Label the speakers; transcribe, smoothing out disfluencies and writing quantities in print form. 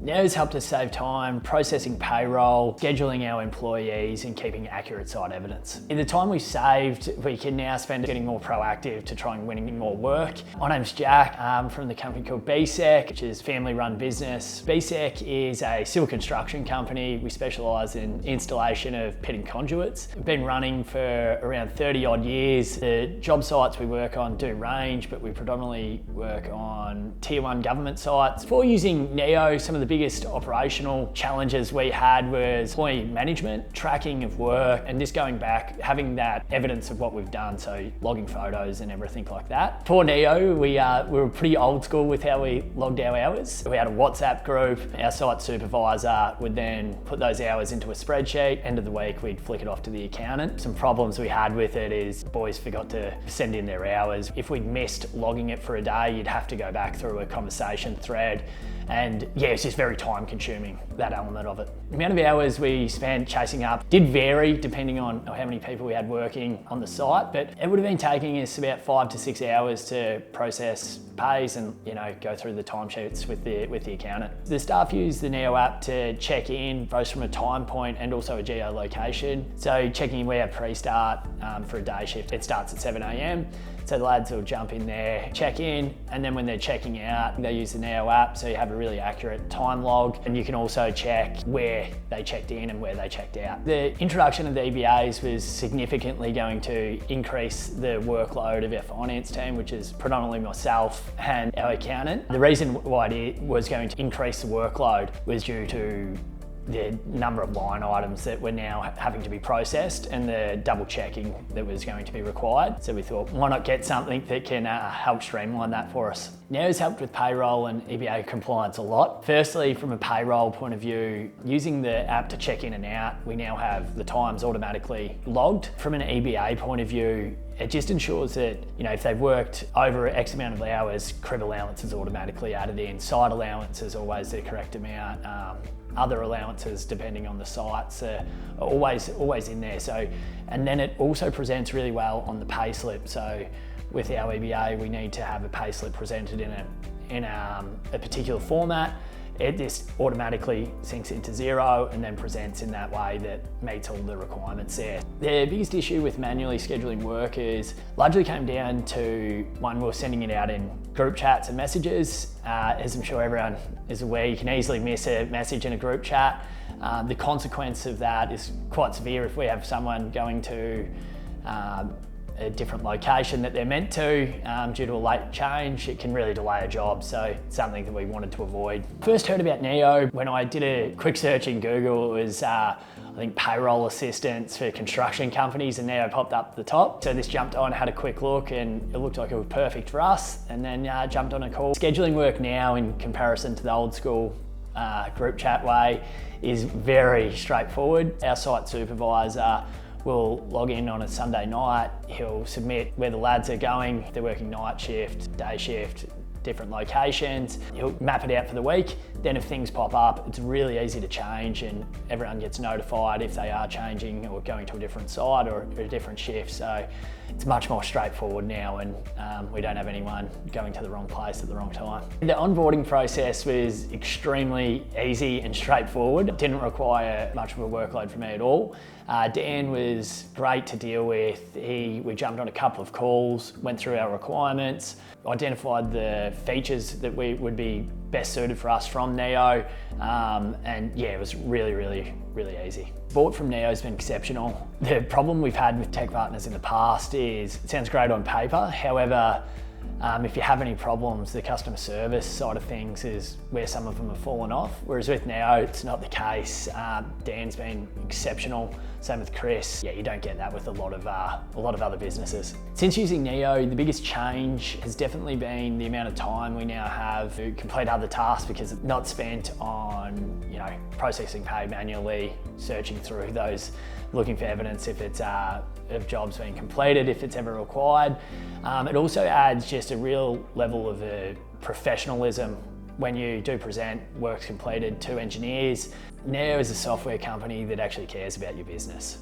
Speaker 1: Neo's helped us save time processing payroll, scheduling our employees and keeping accurate site evidence. In the time we've saved, we can now spend getting more proactive to try and winning more work. My name's Jack, I'm from the company called BSECC, which is family-run business. BSECC is a civil construction company. We specialise in installation of pitting conduits. We've been running for around 30 odd years. The job sites we work on do range, but we predominantly work on tier 1 government sites. Before using Neo, some of the biggest operational challenges we had was employee management, tracking of work, and just going back, having that evidence of what we've done, so logging photos and everything like that. For Neo, we were pretty old school with how we logged our hours. We had a WhatsApp group. Our site supervisor would then put those hours into a spreadsheet. End of the week, we'd flick it off to the accountant. Some problems we had with it is boys forgot to send in their hours. If we'd missed logging it for a day, you'd have to go back through a conversation thread. And yeah, it's just very time consuming, that element of it. The amount of hours we spent chasing up did vary depending on how many people we had working on the site, but it would have been taking us about 5 to 6 hours to process pays and go through the timesheets with the accountant. The staff use the Neo app to check in both from a time point and also a geolocation. So checking in, we have pre-start for a day shift. It starts at 7 a.m. So the lads will jump in there, check in, and then when they're checking out, they use the Neo app, so you have a really accurate time log, and you can also check where they checked in and where they checked out. The introduction of the EBAs was significantly going to increase the workload of our finance team, which is predominantly myself and our accountant. The reason why it was going to increase the workload was due to the number of line items that were now having to be processed and the double checking that was going to be required. So we thought, why not get something that can help streamline that for us? Neo's helped with payroll and EBA compliance a lot. Firstly, from a payroll point of view, using the app to check in and out, we now have the times automatically logged. From an EBA point of view, it just ensures that, if they've worked over X amount of hours, crib allowance is automatically added in. Site allowance is always the correct amount. Other allowances, depending on the sites, are always in there. So, and then it also presents really well on the pay slip. So with our EBA, we need to have a pay slip presented in a particular format. It just automatically syncs into Xero and then presents in that way that meets all the requirements there. The biggest issue with manually scheduling work is largely came down to, one, we were sending it out in group chats and messages. As I'm sure everyone is aware, you can easily miss a message in a group chat. The consequence of that is quite severe. If we have someone going to a different location that they're meant to due to a late change, it can really delay a job, so it's something that we wanted to avoid. First heard about Neo when I did a quick search in Google. It was I think payroll assistance for construction companies, and Neo popped up at the top. So this jumped on, had a quick look, and it looked like it was perfect for us, and then jumped on a call. Scheduling work now, in comparison to the old school group chat way, is very straightforward. Our site supervisor will log in on a Sunday night. He'll submit where the lads are going. They're working night shift, day shift, different locations. He'll map it out for the week. Then if things pop up, it's really easy to change and everyone gets notified if they are changing or going to a different site or a different shift. So it's much more straightforward now, and we don't have anyone going to the wrong place at the wrong time. The onboarding process was extremely easy and straightforward. It didn't require much of a workload for me at all. Dan was great to deal with. We jumped on a couple of calls, went through our requirements, identified the features that would be best suited for us from Neo, and yeah, it was really easy. Support from Neo has been exceptional. The problem we've had with tech partners in the past is, it sounds great on paper, however, if you have any problems, the customer service side of things is where some of them have fallen off. Whereas with Neo, it's not the case. Dan's been exceptional. Same with Chris. Yeah, you don't get that with a lot of other businesses. Since using Neo, the biggest change has definitely been the amount of time we now have to complete other tasks, because it's not spent on processing pay manually, searching through those, looking for evidence if it's of jobs being completed, if it's ever required. It also adds just a real level of professionalism when you do present works completed to engineers. Neo is a software company that actually cares about your business.